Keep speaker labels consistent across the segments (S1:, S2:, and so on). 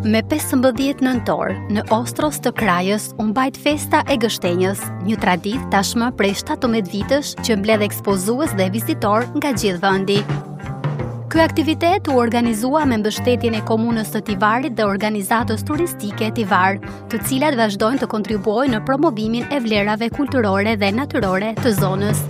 S1: Me 15 nëntor, në Ostros të Krajës, u mbajt festa e gështenjës, një traditë tashmë prej 17 vitësh që mbledh ekspozues dhe vizitor nga gjithë vendi. Ky aktivitet u organizua me mbështetjen e komunës së Tivarit dhe organizatës turistike Tivar, të cilat vazhdojnë të kontribuojnë në promovimin e vlerave kulturore dhe natyrore të zonës.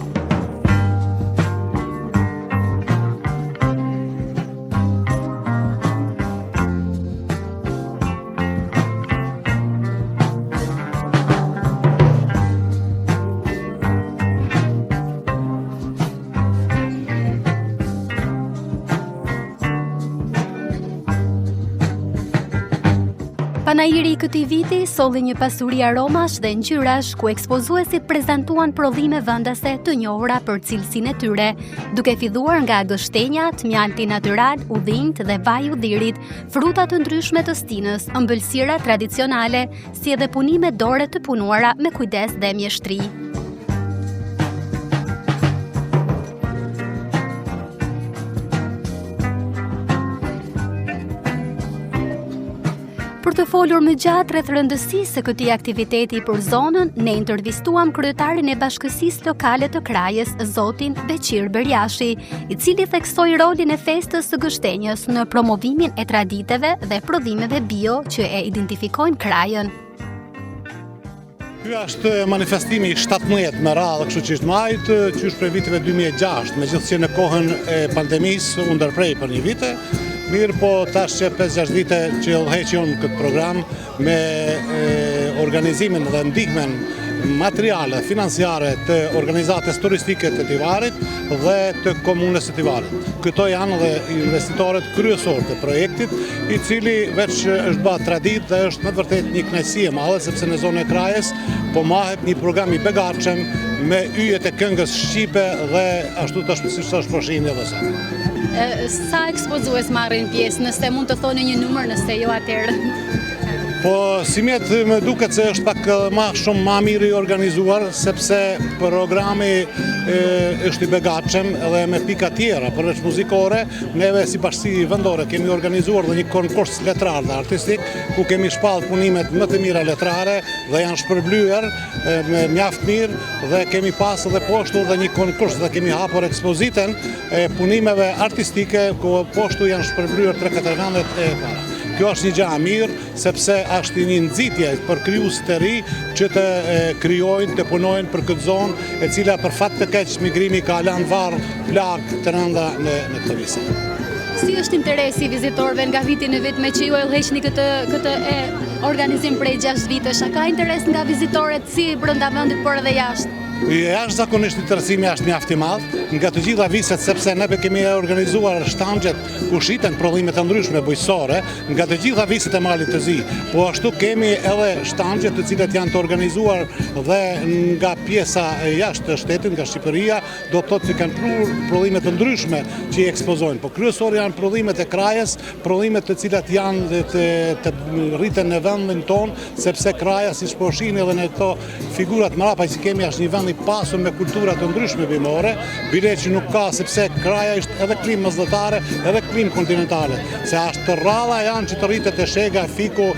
S1: Panajiri i këtij viti solli një pasuri aromash dhe ngjyrash ku ekspozuesit prezantuan prodhime vendase të njohura për cilësinë e tyre, duke filluar nga gështenjat, mjalti natyral, udhinjt dhe vaji i udhirit, fruta të ndryshme të stinës, ëmbëlsira tradicionale, si edhe punime dore të punuara me kujdes dhe mjeshtri. Për të folur më gjatë rreth rëndësisë së këtij aktiviteti për zonën, ne intervistuam kryetarin e Bashkësisë Lokale të Krajës, zotin Beqir Berjashi, i cili theksoi rolin e festës së gështenjës në promovimin e traditeve dhe prodhimeve bio që e identifikojnë Krajën.
S2: Ky është manifestimi 17 me radhë, kështu që është majt, që është prej viteve 2006, megjithëse në kohën e pandemisë u ndërprej për një vite. Mirë po tash që 5-6 vite që udhëheqjon këtë program me organizimin dhe ndihmën materiale, financiare të organizatës turistike të Tivarit dhe të komunës së Tivarit. Këto janë dhe investitorët kryesorë të projektit, i cili veç është bërë traditë dhe është me vërtet një kënaqësi e madhe, sepse në zonën e Krajës po mahet një program i begatshëm me yjet e këngës shqipe dhe ashtu siç është përfshirë edhe sa.
S1: Sa ekspozues marrin pjesë, nëse mund të thoni një numër, nëse jo atëherë?
S2: Po, si mjetë më duket se është pak shumë ma mirë i organizuar, sepse programi është i begatshëm dhe me pika tjera, përveç muzikore, neve si bashkësi vendore kemi organizuar dhe një konkurs letrar dhe artistik, ku kemi shpallë punimet më të mira letrare dhe janë shpërblyer me mjaft mirë dhe kemi pas edhe poshtu dhe një konkurs dhe kemi hapur ekspozitën e punimeve artistike, ku poshtu janë shpërblyer 3-4 vendet e para. Kjo është një gjë e mirë, sepse është një nxitje për krijues të ri që të krijojnë, të punojnë për këtë zonë, e cila për fat të keq migrimi ka lënë varr plagë të rënda në këtë vit.
S1: Si është interesi i vizitorëve nga viti në vit me që ju e udhëheqni këtë organizim prej 6 vitesh? A ka interes nga vizitorët si brenda vendit por edhe jashtë?
S2: Jashtëzakonisht interesimi është mjaft i madh nga të gjitha viset, sepse ne kemi organizuar shtangjet ku shiten prodhime të ndryshme bujqësore nga të gjitha viset e Malit të Zi. Po ashtu kemi edhe shtangjet të cilat janë të organizuar dhe nga pjesa e jashtë të shtetit, nga Shqipëria, do të thotë që kanë prodhime të ndryshme që i ekspozojnë. Po kryesor janë prodhimet e Krajës, prodhimet të cilat janë të rriten në vendin ton, sepse Kraja, siç po shihni edhe në këto figurat mrapa që kemi, është një vend i pasur me kultura të ndryshme bimore, bile që nuk ka, sepse Kraja është edhe klimë mesdhetare, edhe klimë kontinentale. Se ashtë të rralla janë që të rritet e shega, fiku,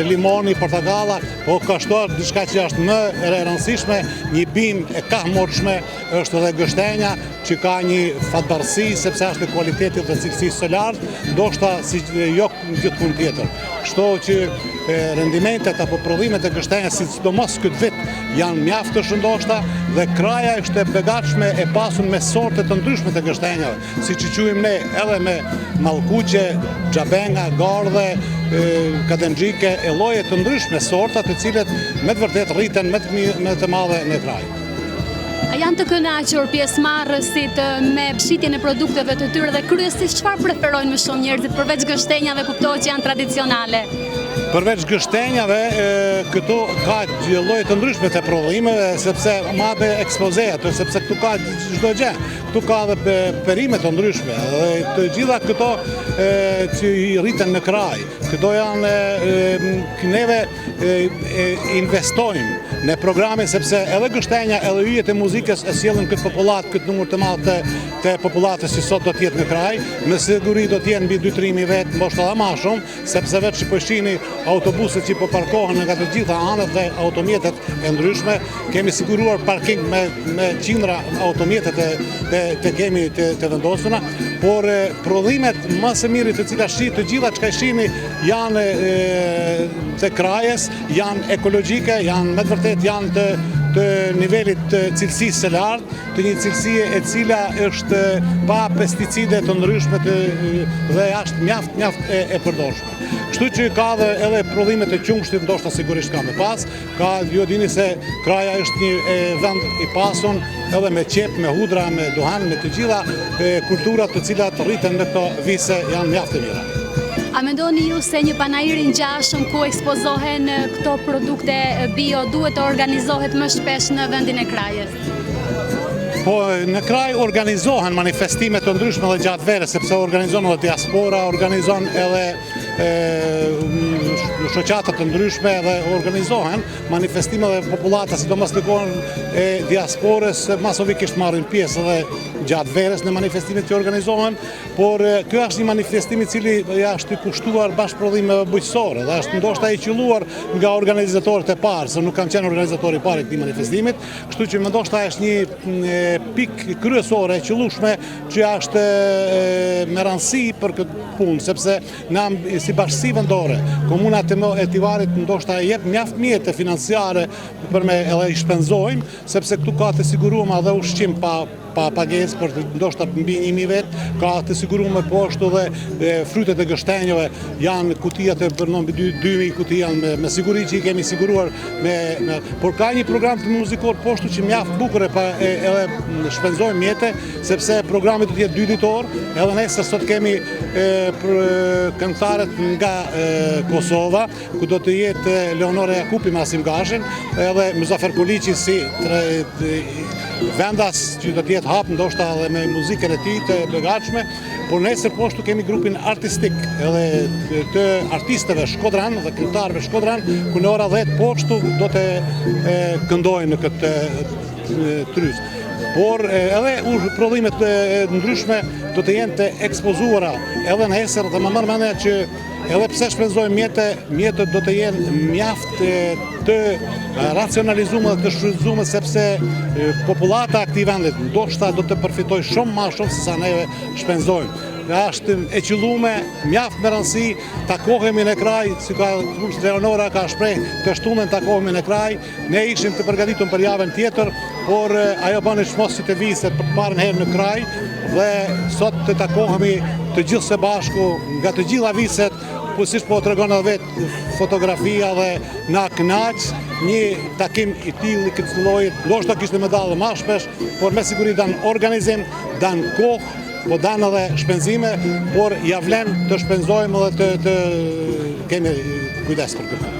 S2: limoni, portagalla, o kështu diçka që është më e rëndësishme, një bimë e kahmorshme është edhe gështenja, që ka një fatbarësi, sepse është e kualitetit dhe cilësisë së lartë, ndoshta si jo gjithkund tjetër. Kështu që rendimentet apo prodhimet e gështenjas, sidomos këtë vit, janë mjaft të shëndoshta dhe Kraja është e begatshme e pasur me sorte të ndryshme të gështenjave, si që quajmë ne edhe me mallkuqe, xhabenga, gardhe, kadenxhike, e lloje të ndryshme sorta të cilet me të vërtet rriten me të madhe në Krajë.
S1: A janë të kënaqur pjesëmarrësit me pshitjen e produkteve të tyre dhe kryesisht çfarë preferojnë më shumë njerëzit përveç gështenjave, kuptohet që janë tradicionale?
S2: Përveç gështenjave, këtu ka lloje të ndryshme të prodhimeve, sepse madhe ekspozeat, sepse këtu ka çdo gjë. Këtu ka edhe perime të ndryshme, dhe të gjitha këto që i rriten në Kraj. Këto janë, neve investojmë në programe, sepse edhe gështenja, edhe yjet e muzikës e sjellin këtë popullat, këtë numër të madh të populatës që sot do t'jetë në kraj, me siguri do t'jenë mbi 2-3 vetë, mboshta edhe ma shumë, sepse vetë që po shihni autobuset që po parkohen nga të gjitha anët dhe automjetet e ndryshme, kemi siguruar parking me qindra automjetet të kemi të vendosuna, por prodhimet më së miri të cilat të gjitha që ka shihni janë të krajes, janë ekologjike, janë me të vërtet janë të nivelit të cilësisë së lartë, të një cilësie e cila është pa pesticide të ndryshme dhe është mjaft e përdorshme. Kështu që ka edhe prodhimet e qumshtit, ndoshta sigurisht ka me pas, ju dini se kraja është një vend i pasun edhe me qep, me hudra, me duhan, me të gjitha kulturat të cilat rriten në këto vise janë mjaft e mira.
S1: A mendoni ju se një panajir i ngjashëm ku ekspozohen këto produkte bio duhet të organizohet më shpesh në vendin e krajës?
S2: Po, në kraj organizohen manifestime të ndryshme dhe gjatë verës, sepse organizon edhe diaspora, organizon edhe shoqata të ndryshme dhe organizohen manifestime dhe populata, sidomos në kohën e diasporës, masovikisht marrin pjesë edhe gjatë verës në manifestimet që organizohen, por kjo është një manifestim i cili është i kushtuar bashkëprodhimeve bujqësore dhe është ndoshta i qelluar nga organizatorët e parë, se nuk kanë qenë organizatori i parë i këtij manifestimit, kështu që ndoshta është një pikë kryesore e qellueshme që është me rëndësi për këtë punë, sepse na si bashkësi vendore, komuna e Tivarit ndoshta jep mjaft mjete financiare për me edhe i shpenzojmë, sepse këtu ka të siguruar edhe ushqim pa pagesë për ndoshta mbi 1000 vetë, ka të siguruar po ashtu dhe frytet e gështenjove janë kutijat e përnon mbi 2000 kutija me siguri që i kemi siguruar por ka një program të muzikor po ashtu që mjaft bukur edhe shpenzojmë mjete, sepse programi do të jetë 2 ditor, edhe nesër sot kemi këngëtarët nga Kosova, ku do të jetë Leonora Jakupi me Asim Gashin, edhe Muzafer Kuliqi si vendas që do të jetë hap ndoshta edhe me muzikën e tij të begatshme, por nesër po ashtu kemi grupin artistik edhe të artistëve shkodran dhe këngëtarëve shkodran, ku në ora 10 po ashtu do të këndojnë në këtë trys. Por edhe prodhimet ndryshme do të jenë të ekspozuara edhe nesër dhe më marr mendja që edhe pse shpenzojmë mjetët do të jenë mjaft të racionalizuar dhe të shfrytëzuar, sepse populata e këtij vendi ndoshta do të përfitojë shumë më shumë se sa neve shpenzojmë. Është e qelluar mjaft me rëndësi, takohemi në kraj, si ka Leonora ka shprehë, të shtunën takohemi në kraj, ne ishim të përgatitur për javën tjetër, por ajo bën çmos si të vizë për të parën herë në kraj dhe sot të takohemi të gjithë së bashku nga të gjitha viset, po siç po tregon edhe vetë fotografia dhe na kënaq një takim i tillë këtë lloji, ndoshta kishte më dallë më shpesh, por me siguri dan organizim, dan kohë, po danë edhe shpenzime, por ja vlen të shpenzojmë dhe të kemi kujdes për këtë.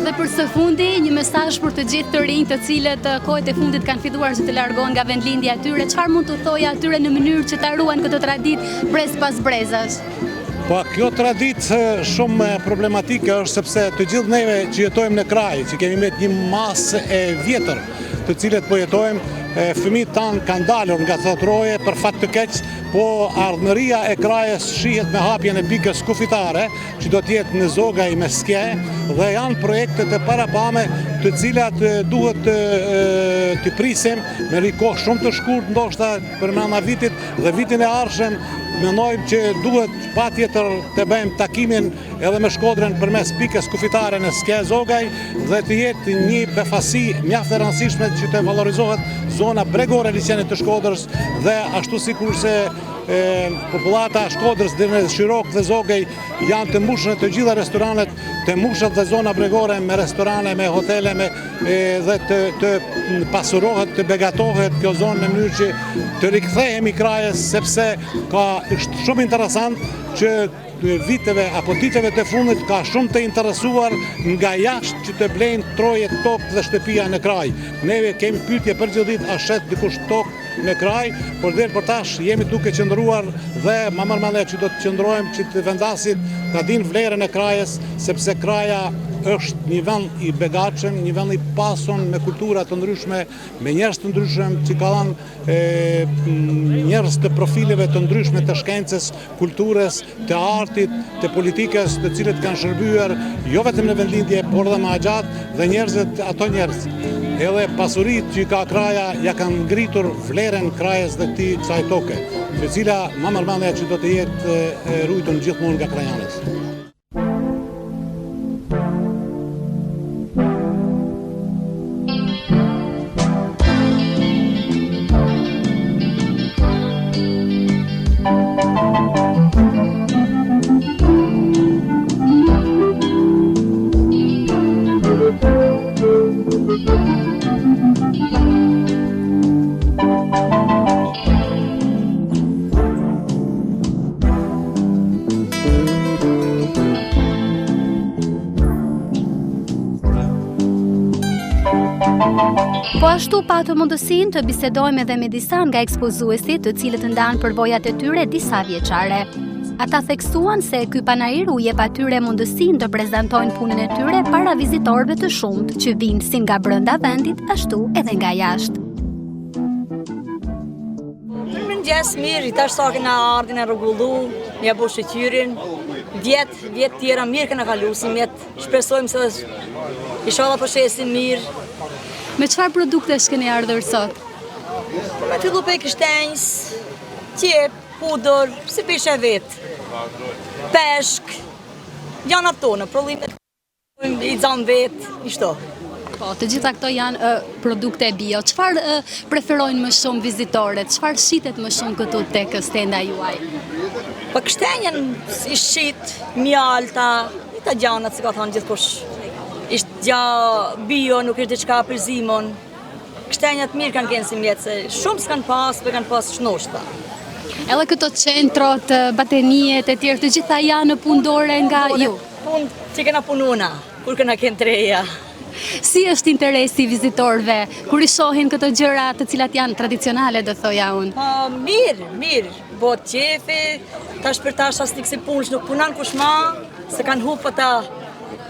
S1: Dhe për së fundi, një mesazh për të gjithë të rinj të cilët kohët e fundit kanë filluar që të largohen nga vendlindja e tyre, çfarë mund të thojë atyre në mënyrë që ta ruajnë këtë traditë brez pas brezash?
S2: Po, kjo traditë shumë problematike është sepse të gjithë neve që jetojmë në kraj, që kemi me një masë e vjetër, të cilët po jetojmë, fëmijët tanë kanë dalur nga thotroje për fat të keq, po ardhmëria e krajës shihet me hapjen e pikës kufitare, që do të jetë në Zogaj me Ske, dhe janë projekte të parapame të cilat duhet të prisim me një kohë shumë të shkurt, ndoshta përmbrëma vitit dhe vitin e ardhshëm. Mendojmë që duhet patjetër të bëjmë takimin edhe me Shkodrën përmes pikës kufitare në Ske Zogaj dhe të jetë një befasi mjaft e rëndësishme që të valorizohet zona bregore e liçenit të Shkodrës dhe ashtu sikurse populata Shkodrës dhe në Shirok dhe Zogaj janë të mbushur të gjitha restoranet, të mbushur dhe zona bregore me restorane, me hotele dhe të pasurohet, të begatohet kjo zonë në mënyrë që të rikthehemi krajës, sepse është shumë interesant që viteve apo ditëve të fundit ka shumë të interesuar nga jashtë që të blejnë troje tokë dhe shtëpia në kraj. Neve kemi pyetje për gjithë ditë a shet dikush tokë në kraj, por deri për tash jemi duke qëndruar dhe më marr mendja që do të qëndrojmë që të vendasit ta dinë vlerën e krajës, sepse kraja është një vend i begatshëm, një vend i pasun me kultura të ndryshme, me njerëz të ndryshëm, që kanë njerëz të profileve të ndryshme të shkencës, kulturës, të artit, të politikës, të cilët kanë shërbyer jo vetëm në vendlindje, por edhe më gjatë dhe njerëzit ato njerëz. Edhe pasuritë që ka kraja ja kanë ngritur vlerën krajës dhe kësaj toke, e cila më mërmendja që do të jetë ruajtur gjithmonë nga krajanët.
S1: Po ashtu patë mundësinë të bisedojmë edhe me disa nga ekspozuesit të cilët ndanë përvojat e tyre disa vjeçare. Ata theksuan se ky panajir u jep atyre mundësinë të prezantojnë punën e tyre para vizitorëve të shumtë që vinë si nga brenda vendit, ashtu edhe nga jashtë.
S3: Mëngjes mirë, tash sa kena ardhin e rregullu, ja bo shqyrin, vjet tjera mirë kena kalu, si shpresojmë se inshallah po shesin mirë.
S1: Me çfarë produktesh keni ardhur sot?
S3: Me fillu pe kështenjës, qep, pudër, si pishe vetë, peshk, janë tonë, prollimet i zanë vetë, i shto.
S1: Po, të gjitha këto janë produkte bio. Çfarë preferojnë më shumë vizitorët? Çfarë shitet më shumë këtu tek stenda juaj?
S3: Po kështenjën i shit, mjalta, i ta gjanat, si ka thonë gjithkush. Ishtë gja bio, nuk ishtë diçka për zimon. Kështenjat mirë kanë kënë si mjetë, se shumë s'kanë pas, për kanë pas shnoshta.
S1: Edhe këto centrot, batenijet e tjerë, të gjitha janë në pundore nga ju?
S3: Punë që kena pununa, kur kena kënë të reja.
S1: Si është interesi vizitorëve, kur i shohin këto gjëra të cilat janë tradicionale, do thoja unë?
S3: Mirë, bot qefi, tash për tash as nikë si punësh nuk punan kush ma, se kanë hupë ta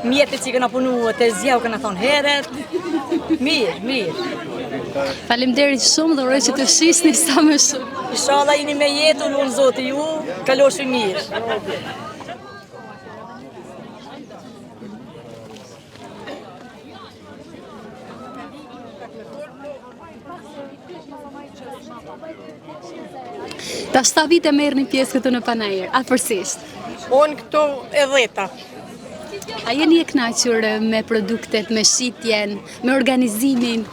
S3: mjetët që këna punu, të zjau këna thonë heret. Mirë.
S1: Faleminderit shumë dhe uroj që të shisni sa më shumë.
S3: Inshallah jeni me jetu, unë zotë ju, kaloshi mirë.
S1: Ta shta vite merrni pjesë këtu në panajir, afërsisht?
S4: Unë këtu e 10.
S1: A jeni e kënaqur me produktet, me shitjen, me organizimin?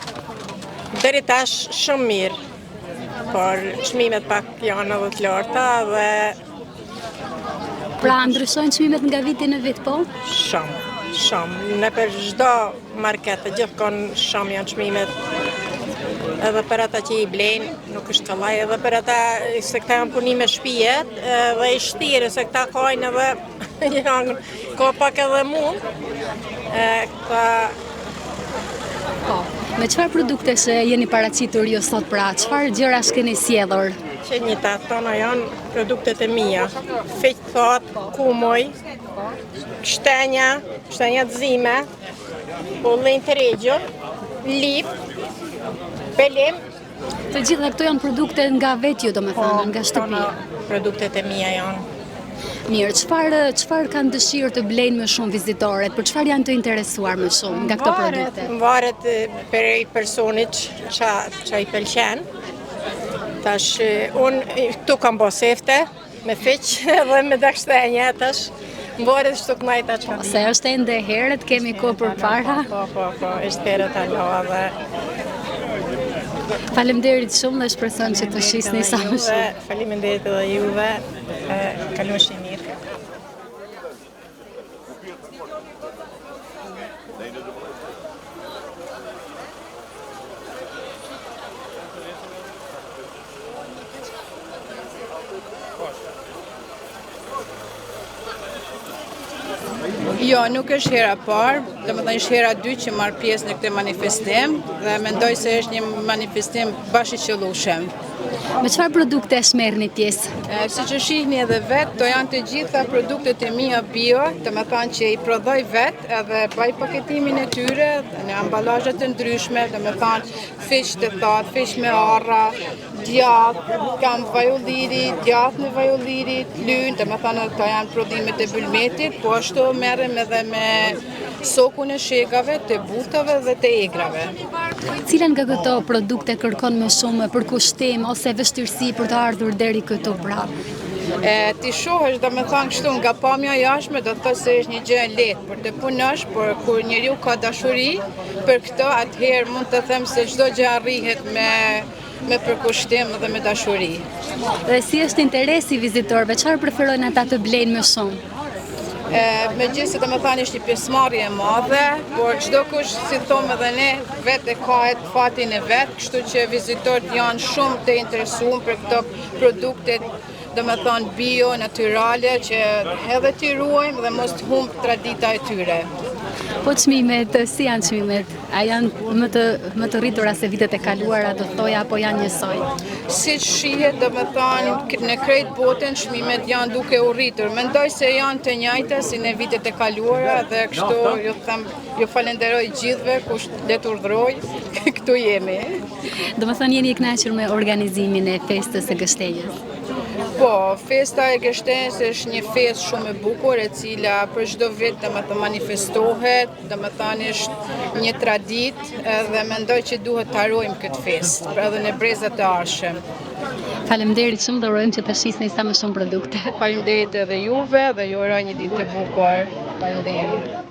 S4: Deri tash shumë mirë, por çmimet pak janë edhe të larta dhe
S1: Pra ndryshojnë çmimet nga viti në vit, po?
S4: shumë. Në për çdo marketë gjithkohë shumë janë çmimet. Edhe për ata që i blejnë, nuk është të laj, edhe për ata se këta janë punime shpijet, dhe i shtirë, se këta kajnë edhe janë, ka pak edhe mund.
S1: Po, me çfarë produktesh jeni paraqitur ju sot pra, çfarë gjërash keni sjellur?
S4: Që njëta tona janë produktet e mia, fiq thot, kumoj, kështenja të zime, ullin të regjë, lip, pelim.
S1: Të gjitha këto janë produkte nga vetë ju, do me thënë, nga shtëpia.
S4: Produktet e mia janë.
S1: Mirë, çfarë kanë dëshirë të blejnë më shumë vizitorët, për çfarë janë të interesuar më shumë nga këto produkte?
S4: Varet për i personit që i pëlqen. Tash, unë këtu kam bo sefte, me fiq dhe me dakshtenja, tash, më varet shtu kënajta që.
S1: Se është ende herët, kemi kohë për para?
S4: Po, është herët aloha dhe...
S1: Faleminderit shumë dhe shpresoj që të shisni sa më shumë.
S4: Faleminderit edhe juve, kaloni mirë.
S5: Jo, nuk është hera parë, domethënë është hera 2 që marr pjesë në këtë manifestim dhe mendoj se është një manifestim bashkëqëllueshëm.
S1: Me çfarë produkte merrni pjesë?
S5: Si që shihni edhe vetë, to janë të gjitha produktet e mia bio, të me thanë që i prodhoj vetë edhe bëj paketimin e tyre në ambalazhe të ndryshme, të me thanë fish të thatë, fish me arra, djath, kam vajulliri, djath në vajulliri, lynë, të me thanë to janë prodhimet e bulmetit, po ashtu merrem edhe me sokun e shegave, të butave dhe të egrave.
S1: Cilen nga këto produkte kërkon më shumë për kushtim ose vështirësi për të ardhur deri këtu pra?
S5: Ti shohesh do me thanë kështu nga pamja jashtme do të thotë se është një gjë e lehtë për të punosh, por kur njeriu ka dashuri për këtë, atëherë mund të them se çdo gjë arrihet me përkushtim dhe me dashuri.
S1: Dhe si është interesi vizitorëve, çfarë preferojnë ata të blejnë më shumë?
S5: Me gjithë se të me thani është një pjesëmarrje e madhe, por çdo kush, si thomë edhe ne, vetë e ka fatin e vetë, kështu që vizitorët janë shumë të interesuar për këto produktet, do me thonë bio, natyrale, që edhe t'i ruajmë dhe mos të humb tradita e tyre.
S1: Po çmimet, si janë çmimet? A janë më të rritura se vitet e kaluara, do thoja, apo janë njësoj?
S5: Si që shihet, do me thonë, në krejt botën çmimet janë duke u rritur. Mendoj se janë të njëjta si në vitet e kaluara dhe kështu ju falenderoj gjithve kush le të urdhëroj, këtu jemi.
S1: Do me thonë jeni i kënaqur me organizimin e festës së Gështenjës?
S5: Po, festa e Gështenjës është një festë shumë e bukur e cila për çdo vit do të manifestohet, do të thënë është një traditë dhe mendoj që duhet të harrojmë këtë festë, edhe në brezat e ardhshëm.
S1: Faleminderit shumë, dhe urojmë që të shisni sa më shumë produkte.
S5: Faleminderit edhe juve dhe ju uroj një ditë të bukur. Faleminderit.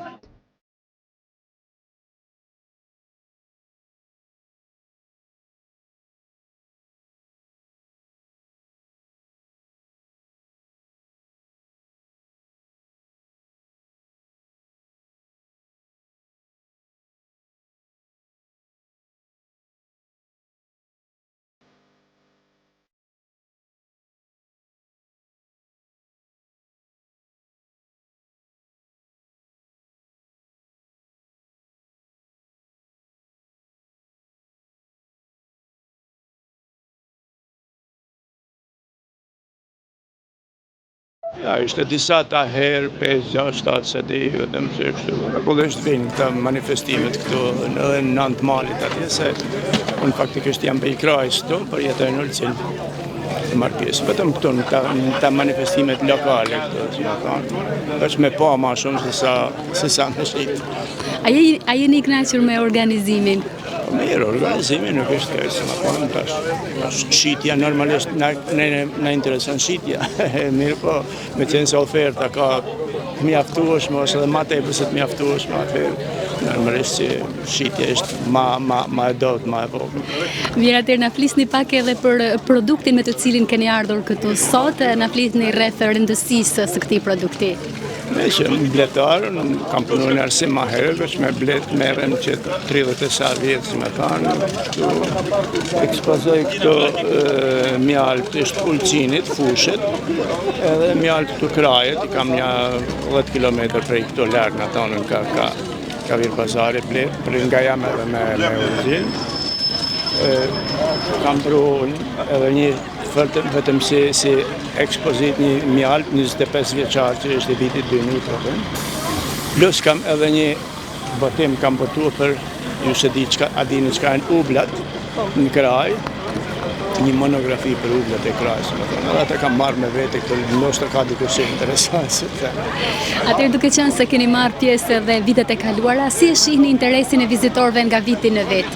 S6: Ja, ishte disa ta herë, 5, 6, 7, se di, vetëm se kështu. Regullisht vinë këta manifestimet këtu edhe në Nant Malit atje, se unë faktikisht jam për i krajës këtu, për jetojnë në Ulcin të marrë pjesë. Vetëm këtu në ta manifestimet lokale këtu, që më thonë, është me pa ma shumë se sa në shqitë.
S1: A jeni i kënaqur me organizimin?
S6: Mirë, organizimi nuk është kërë, se më thonë tash. Shqitja normalisht në interesën shqitja. Mirë po, me qenë se oferta ka të mjaftueshme ose edhe ma tepër se të mjaftueshme, atëherë normalisht që shqitja është ma e dot, ma e vogël.
S1: Mirë, atëherë na flisni pak edhe për produktin me të cilin keni ardhur këtu sot, na flisni rreth rëndësisë së këtij produkti.
S6: Me që më bletarë, kam punu në arsim ma herë, që me bletë merem që 30 e sa vjetë, si me thanë, ekspozoj këto mjalë të Ulcinit, fushet, edhe mjalë të krajet, i kam një 10 km prej këto largë në tonën ka virë pazari bletë, për nga jam edhe me Ulcin. Kam pru edhe një vetëm si ekspozit një mjalë 25 vjeçar që është e vitit 2000. Plus kam edhe një botim kam botu për, ju se dini qka në ublat në kraj, një monografi për ublat e krajës. Edhe ata kam marrë me vete këtë, ndoshta ka dikush që interesant.
S1: Atëherë duke qenë se keni marrë pjesë edhe vitet e kaluara, si e shihni interesin e vizitorëve nga viti në vit?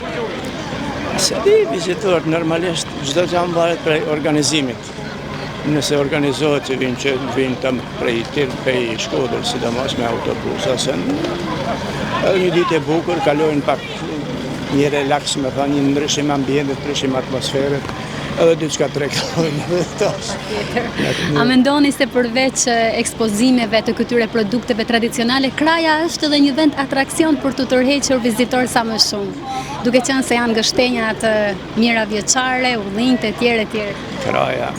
S6: Se di, vizitorët normalisht çdo gjë varet prej organizimit. Nëse organizohet që vinë të prej Shkodrës, sidomos me autobus, ose edhe një ditë e bukur, kalojnë pak një relaks, me thënë, një ndryshim ambientit, ndryshim atmosferët, edhe diçka të reklamojnë tash.
S1: A mendoni se përveç ekspozimeve të këtyre produkteve tradicionale, kraja është edhe një vend atrakcion për të tërhequr vizitorë sa më shumë, duke qenë se janë gështenjat mira vjeçare, udhënjtë e tjerë e tjerë?
S6: Kraja,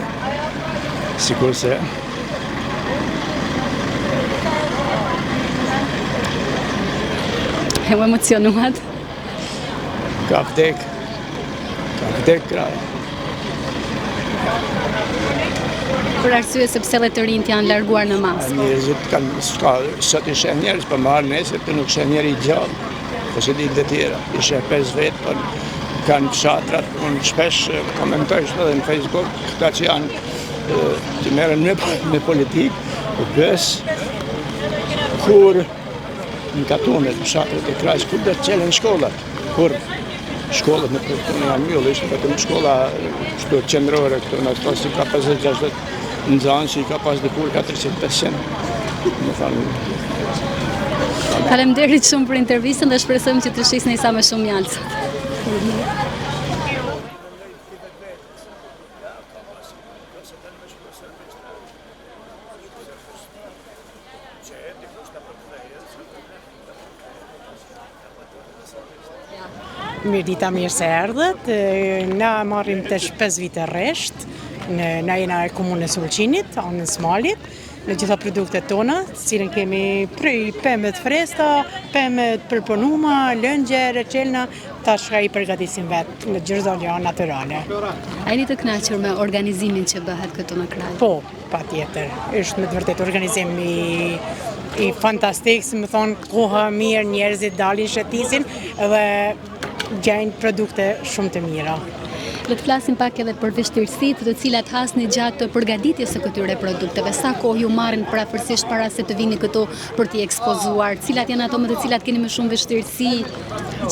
S6: sikur se
S1: E u emocionuat?
S6: Ka vdek kraja.
S1: Për arsye sepse edhe të rinjt janë larguar në masë.
S6: Njerëzit kanë, sot i sheh njerëz, për marrë nesër të nuk sheh njeri gjallë, ose ditë dhe tjera. I sheh 5 vetë, për kanë fshatrat, unë shpesh komentoj edhe në Facebook, këta që janë, që merren me politikë, bes, kur në katunet, fshatrat e Krajës, kur dhe të qelen shkollat, kur shkollat në përtune janë mjullë, ishte vetëm shkolla shtu qendrore këtu në ato si ka 50-60 nxënës, që i ka pas dikur 400-500. Më thanë.
S1: Faleminderit shumë për intervistën dhe shpresojmë që të shisni sa më shumë mjaltë sot.
S4: Mirëdita, mirë se erdhët. Na marrim tash 5 vite rresht. Na jena e komunës Ulqinit, anës Malit, në gjitha produktet tona, cilën kemi prej pemet fresta, pemet përpunuma, lëngje, reçelna, tash ka i përgatisim vetë në gjitha gjëra natyrale.
S1: A jeni të kënaqur me organizimin që bëhet këtu në Kraj?
S4: Po, patjetër. Është me të vërtetë organizim i fantastik, si më thonë, koha mirë, njerëzit dalin shëtisin dhe gjajnë produkte shumë të mira.
S1: Le të flasim pak edhe për vështirësitë të cilat hasni gjatë përgatitjes së këtyre produkteve. Sa kohë ju marrin parafërsisht para se të vini këtu për t'i ekspozuar? Cilat janë ato me të cilat keni më shumë vështirësi?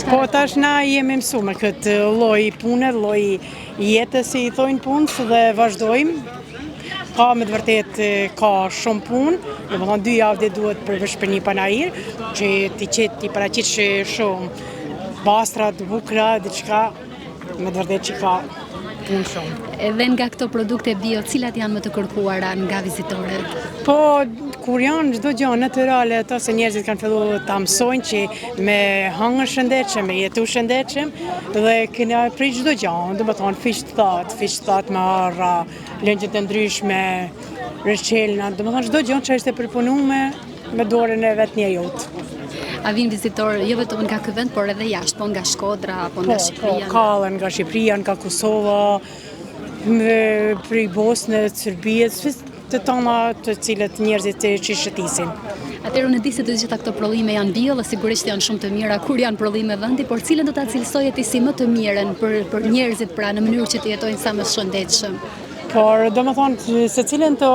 S4: Po tash na jemi mësuar me këtë lloj pune, lloj jetës si i thojnë punës dhe vazhdojmë. Ka me të vërtet ka shumë punë, domethënë 2 javë duhet përveç për një panajir, që ti paraqitsh shumë pastra, të bukura, diçka me të vërtet që ka punë shumë.
S1: Edhe nga këto produkte bio, cilat janë më të kërkuara nga vizitorët?
S4: Po, kur janë çdo gjë natyrale, ato se njerëzit kanë filluar ta mësojnë që me hangër shëndetshëm, me jetu shëndetshëm dhe kena prej çdo gjë, domethënë fish të thatë me arra, lëngje të ndryshme, reçelna, domethënë çdo gjë që është e përpunuar me dorën e vet njeriut.
S1: A vinë vizitorë jo vetëm nga ky vend, por edhe jashtë, po nga Shkodra, po nga Shqipëria?
S4: Po, kallën nga Shqipëria, nga Kosova, prej Bosnës, Serbisë, të tona të cilët njerëzit që shëtisin.
S1: Atëherë unë di se të gjitha këto prodhime janë bio dhe sigurisht janë shumë të mira kur janë prodhime vendi, por cilën do ta cilësoje ti si më të mirën për njerëzit, pra në mënyrë që të jetojnë sa më shëndetshëm?
S4: Por domethënë se cilën të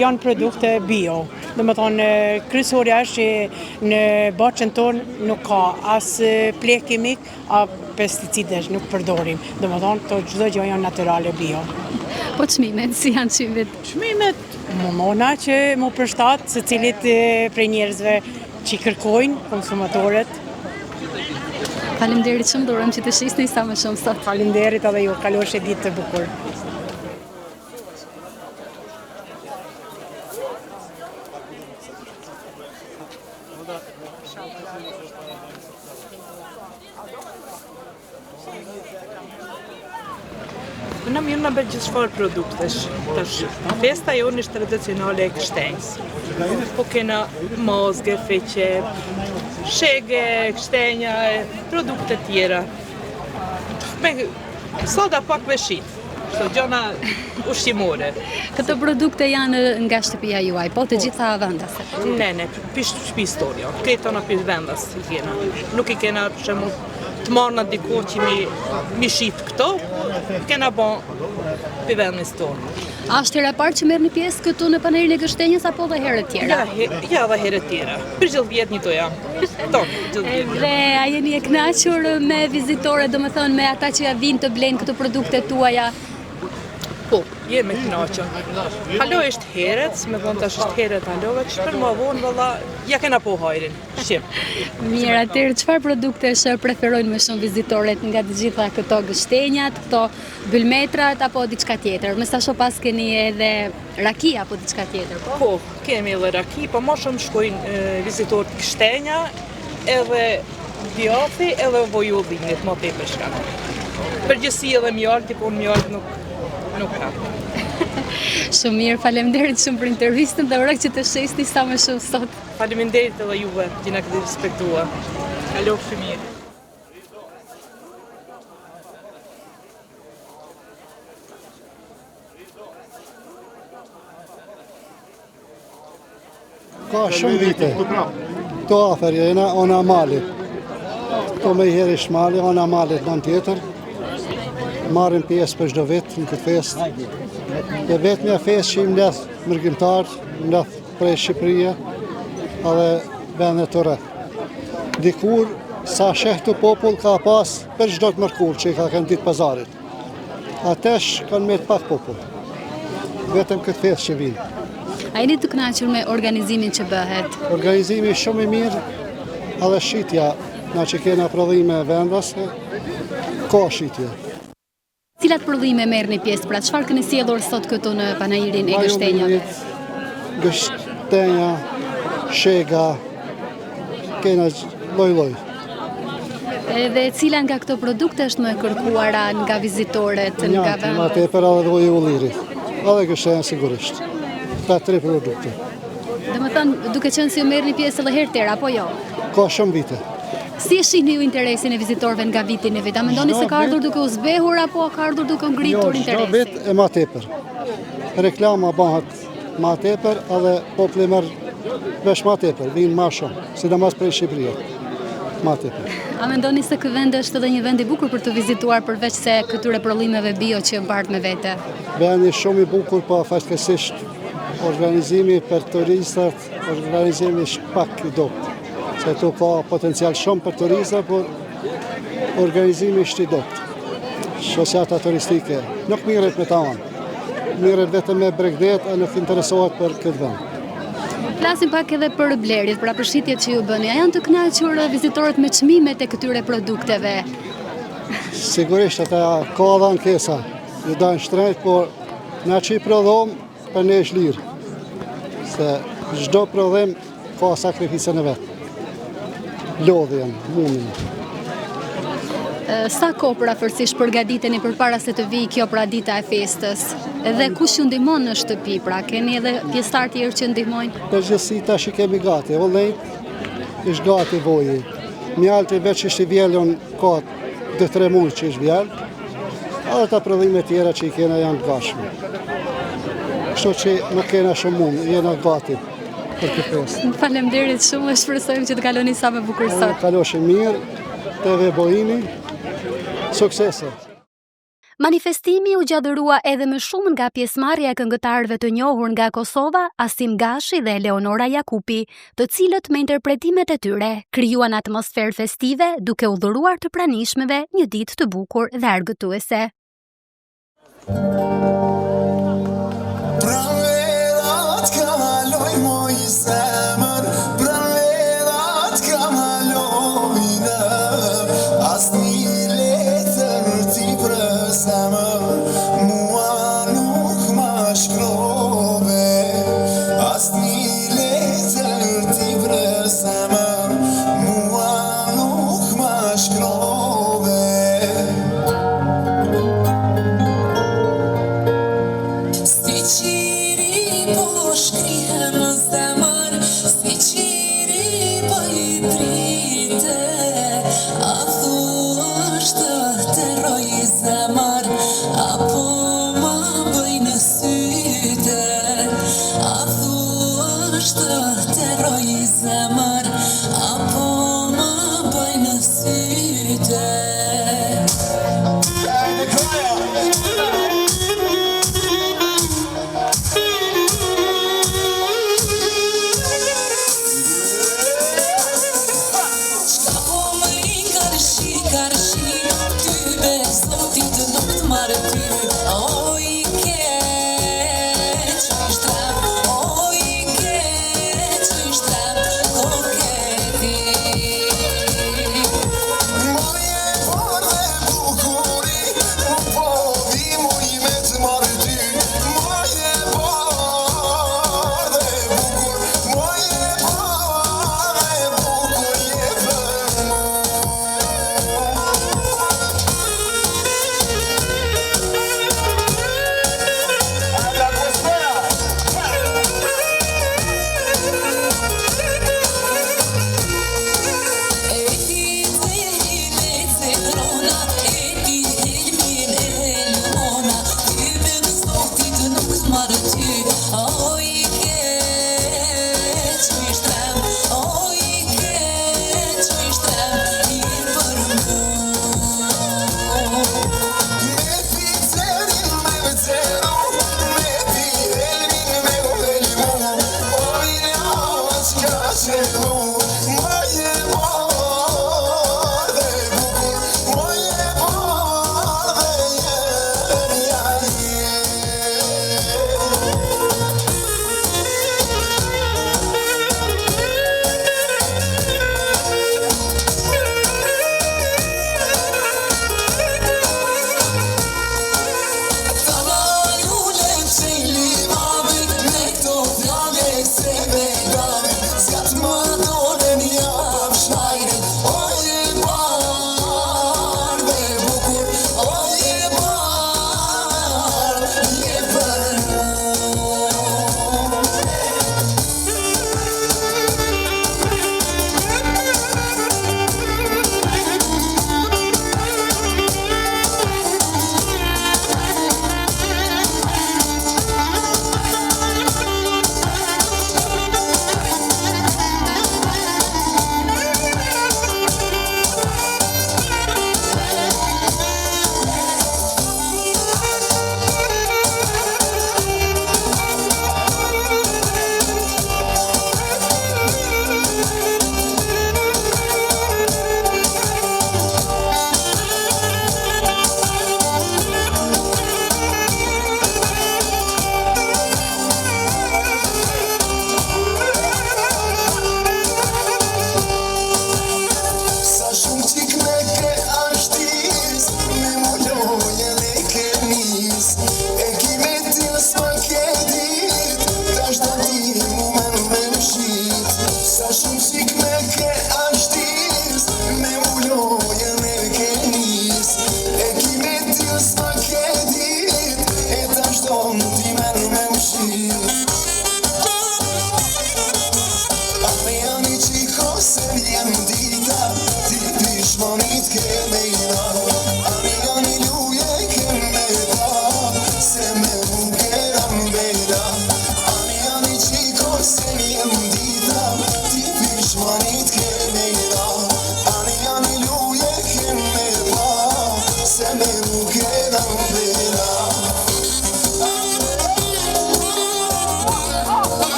S4: janë produkte bio. Domethënë kryesorja është që në baçën tonë nuk ka as pleh kimik, as pesticide nuk përdorim. Domethënë to çdo gjë janë natyrale bio.
S1: Po çmimet, si janë çmimet?
S4: Çmimet mona që mu përshtat se cilit prej njerëzve që kërkojnë konsumatorët.
S1: Faleminderit shumë, durojmë që të shisni sa më shumë sot.
S4: Faleminderit edhe ju, kalosh e ditë të bukur.
S7: Në mirë në bërë gjithë shfarë produktesh. Festa jonë është tradicionale e kështenjës. Po kena mazge, feqe, shege, kështenja, produkte tjera. Me soda pak veshit, shto gjona ushqimore.
S1: Këto produkte janë nga shtëpia juaj, po të gjitha vendase?
S7: Ne, pisht shpi historia. Këtë në pisht vendas i kena. Nuk i kena shemu të marrë në diko që mi shqit këto, kena bon për vendis tonë.
S1: A është hera parë që merrni pjesë këtu në panelin e kështenjës apo dhe herë tjera?
S7: Ja dhe herë tjera. Për gjithë vjetë një to jam.
S1: Dhe a jeni e kënaqur me vizitorët, domethënë me ata që ja vinë të blenë këto produkte tuaja?
S7: Po, jemi kënaqur. Halo është herët, me vonë tash është herët halove, që për më vonë valla ja kena po hajrin. Shqip.
S1: Mirë, atëherë çfarë produktesh preferojnë më shumë vizitorët nga të gjitha këto gështenjat, këto bylmetrat apo diçka tjetër? Më sa shoh pas keni edhe raki apo diçka tjetër, po?
S7: Po, kemi edhe raki, po më shumë shkojnë vizitorët gështenja, edhe djathi, edhe vojullinit, më tepër shka. Përgjithësi edhe mjalti, po mjalti nuk ka.
S1: Shumë mirë, faleminderit shumë për intervistën dhe uroj që të shihni sa më shumë sot.
S7: Faleminderit edhe juve që na keni respektuar. Kalofshi mirë.
S8: ka shumë vite. Këto afer jena, ona malit. Këto me i heri shmali, ona malit në tjetër. Marim pjesë për çdo vit në këtë fest. Dhe vetëmja fest që i mleth mërgjimtar, mleth prej Shqipëria, edhe vendet të rreth. Dikur, sa shehtu popull ka pas për çdo të mërkur që i ka kënë ditë pazarit. Atesh kanë me të pak popull. Vetëm këtë fest që vinë.
S1: A jeni të kënaqur me organizimin që bëhet?
S8: Organizimi shumë i mirë, edhe shitja, na që kena prodhime vendase, ka shitje.
S1: Cilat prodhime merrni pjesë? Pra çfarë keni sjellur sot këtu në panajirin e gështenjave?
S8: Gështenja, shega, kena lloj-lloj.
S1: Dhe cila nga këto produkte është më e kërkuara nga vizitorët, nga vendet?
S8: Ma tepër edhe goji ullirit, edhe gështenja sigurisht. Ka 3 produkte.
S1: Dhe më thënë, duke qenë si ju merrni pjesë edhe herë tjera, apo jo?
S8: Ka shumë vite.
S1: Si e shihni ju interesin e vizitorëve nga viti në vit? A mendoni se ka ardhur duke u zbehur apo ka ardhur duke u ngritur interesi?
S8: Jo, çdo vit e ma tepër. Reklama bëhet ma tepër edhe populli merr vesh ma tepër, vinë ma shumë, sidomos prej Shqipërisë. Ma tepër.
S1: A mendoni se ky vend është edhe një vend i bukur për të vizituar përveç se këtyre prodhimeve bio që mbart me vete?
S8: Vendi shumë i bukur, po fatkeqësisht organizimi për turistat, organizimi shpak i dopt. Se tu ka potencial shumë për turista, por organizimi është i dopt. Shoqata turistike nuk mirret me ta anë. Mirret vetëm me Bregdet, a nuk interesohet për këtë vend.
S1: Flasim pak edhe për blerjet, pra për shitjet që ju bëni. A janë të kënaqur vizitorët me çmimet e këtyre produkteve?
S8: Sigurisht ata ka edhe ankesa, ju dajnë shtrejt, por na që i prodhom për ne është lirë. Se çdo prodhim ka sakrificën e vetë. Lodhjen, mundin.
S1: Sa kohë përafërsisht përgatiteni përpara se të vijë kjo pra dita e festës? Dhe kush ju ndihmon në shtëpi, pra keni edhe pjesëtar tjerë që ndihmojnë?
S8: Përgjithësi tash i kemi gati, Ollejt është gati voji. Mjalti veç është i vjelon ka 2-3 muaj që është vjel, edhe ta prodhime tjera që i kena janë të gashme. Kështu që nuk kena shumë mund, jena gati për këtë festë.
S1: Faleminderit shumë, shpresojmë që të kaloni sa më bukur sot.
S8: Kaloshin mirë, TV Bojini, suksese.
S1: Manifestimi u gjadërua edhe më shumë nga pjesëmarrja e këngëtarëve të njohur nga Kosova, Asim Gashi dhe Leonora Jakupi, të cilët me interpretimet e tyre krijuan atmosferë festive duke u dhuruar të pranishmeve një ditë të bukur dhe argëtuese.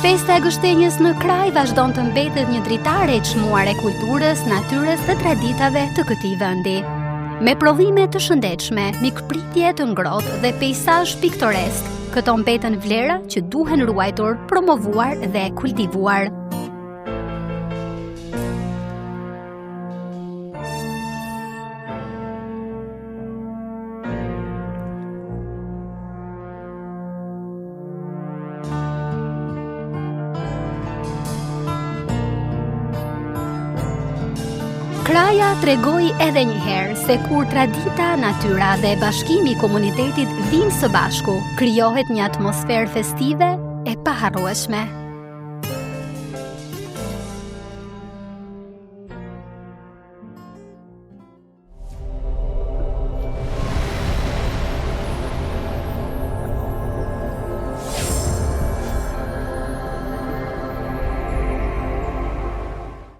S1: Festa e Gështenjës në Kraj vazhdon të mbetet një dritare e çmuar e kulturës, natyrës dhe traditave të këtij vendi. Me prodhime të shëndetshme, mikpritje të ngrohtë dhe peizazh piktoresk, këto mbeten vlera që duhen ruajtur, promovuar dhe kultivuar. Kraja tregoi edhe një herë se kur tradita, natyra dhe bashkimi i komunitetit vinë së bashku, krijohet një atmosferë festive e paharrueshme.